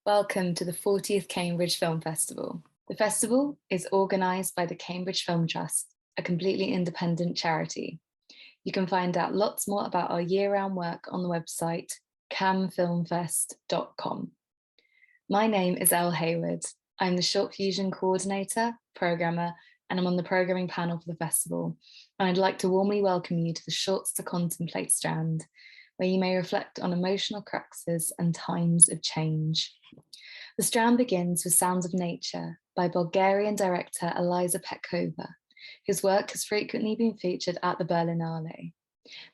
Welcome to the 40th Cambridge Film Festival. The festival is organised by the Cambridge Film Trust, a completely independent charity. You can find out lots more about our year-round work on the website camfilmfest.com. My name is Elle Hayward. I'm the Short Fusion Coordinator, Programmer, and I'm on the programming panel for the festival. And I'd like to warmly welcome you to the Shorts to Contemplate strand, where you may reflect on emotional cruxes and times of change. The strand begins with Sounds of Nature by Bulgarian director Eliza Petkova, whose work has frequently been featured at the Berlinale.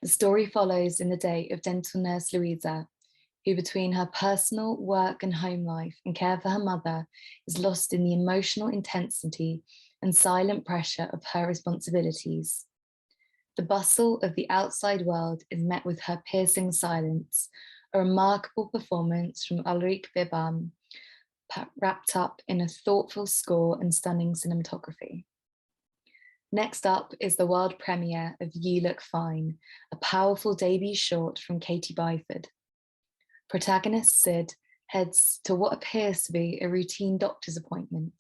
The story follows in the day of dental nurse Luisa, who between her personal, work and home life and care for her mother is lost in the emotional intensity and silent pressure of her responsibilities. The bustle of the outside world is met with her piercing silence, a remarkable performance from Ulrich Birbam, wrapped up in a thoughtful score and stunning cinematography. Next up is the world premiere of You Look Fine, a powerful debut short from Katie Byford. Protagonist Sid heads to what appears to be a routine doctor's appointment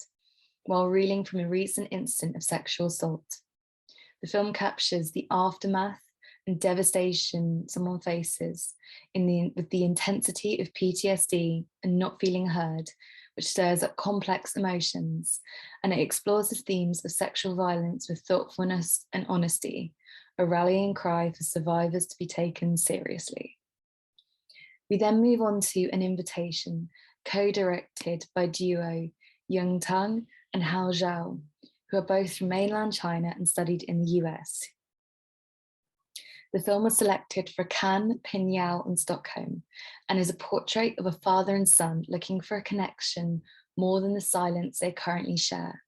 while reeling from a recent incident of sexual assault. The film captures the aftermath and devastation someone faces with the intensity of PTSD and not feeling heard, which stirs up complex emotions, and it explores the themes of sexual violence with thoughtfulness and honesty, a rallying cry for survivors to be taken seriously. We then move on to An Invitation, co-directed by duo Yung Tang and Hao Zhao, who are both from mainland China and studied in the US. The film was selected for Cannes, Pinyao, and Stockholm, and is a portrait of a father and son looking for a connection more than the silence they currently share.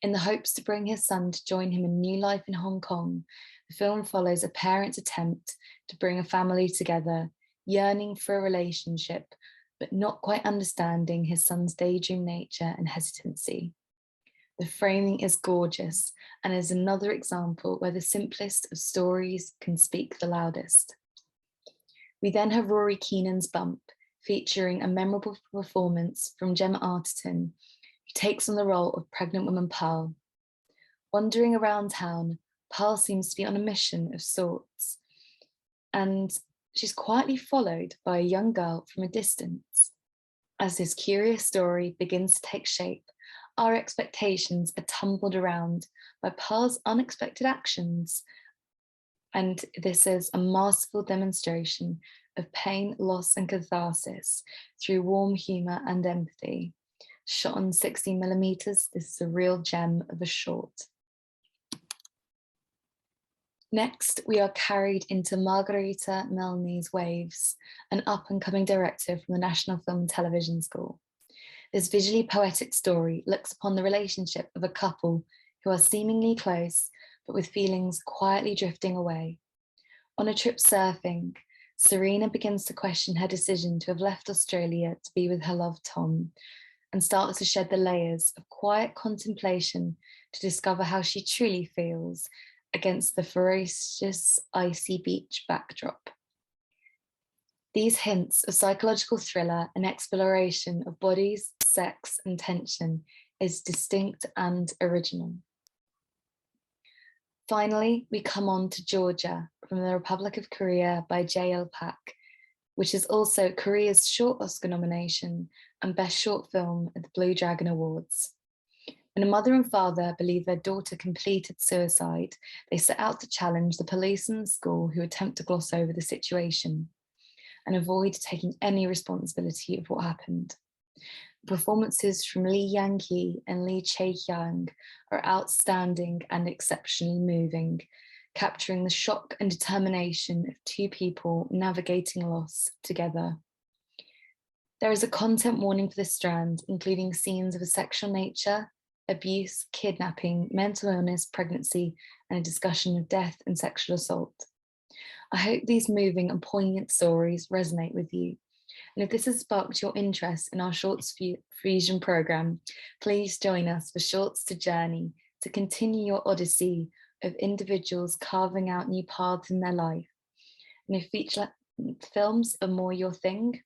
In the hopes to bring his son to join him in new life in Hong Kong, the film follows a parent's attempt to bring a family together, yearning for a relationship, but not quite understanding his son's daydream nature and hesitancy. The framing is gorgeous and is another example where the simplest of stories can speak the loudest. We then have Rory Keenan's Bump, featuring a memorable performance from Gemma Arterton, who takes on the role of pregnant woman Pearl. Wandering around town, Pearl seems to be on a mission of sorts, and she's quietly followed by a young girl from a distance. As this curious story begins to take shape, our expectations are tumbled around by Pearl's unexpected actions. And this is a masterful demonstration of pain, loss, and catharsis through warm humor and empathy. Shot on 16mm, this is a real gem of a short. Next, we are carried into Margarita Melny's Waves, an up-and-coming director from the National Film and Television School. This visually poetic story looks upon the relationship of a couple who are seemingly close, but with feelings quietly drifting away. On a trip surfing, Serena begins to question her decision to have left Australia to be with her love Tom, and starts to shed the layers of quiet contemplation to discover how she truly feels against the ferocious icy beach backdrop. These hints of psychological thriller and exploration of bodies, sex, and tension is distinct and original. Finally, we come on to Georgia from the Republic of Korea by J.L. Pak, which is also Korea's short Oscar nomination and Best Short Film at the Blue Dragon Awards. When a mother and father believe their daughter completed suicide, they set out to challenge the police and the school who attempt to gloss over the situation and avoid taking any responsibility of what happened. The performances from Lee Yang-hee and Lee Chae-hyang are outstanding and exceptionally moving, capturing the shock and determination of two people navigating loss together. There is a content warning for this strand, including scenes of a sexual nature, abuse, kidnapping, mental illness, pregnancy, and a discussion of death and sexual assault. I hope these moving and poignant stories resonate with you. And if this has sparked your interest in our Shorts Fusion program, please join us for Shorts to Journey to continue your odyssey of individuals carving out new paths in their life. And if feature films are more your thing,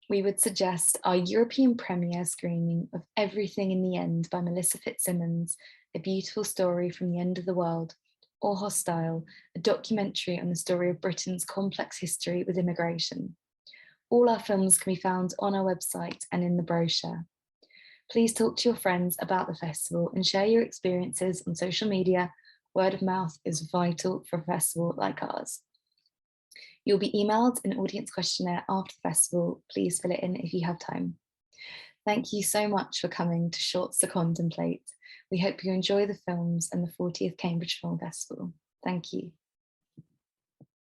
we would suggest our European premiere screening of Everything in the End by Melissa Fitzsimmons, A Beautiful Story from the End of the World, or Hostile, a documentary on the story of Britain's complex history with immigration. All our films can be found on our website and in the brochure. Please talk to your friends about the festival and share your experiences on social media. Word of mouth is vital for a festival like ours. You'll be emailed an audience questionnaire after the festival. Please fill it in if you have time. Thank you so much for coming to Shorts to Contemplate. We hope you enjoy the films and the 40th Cambridge Film Festival. Thank you.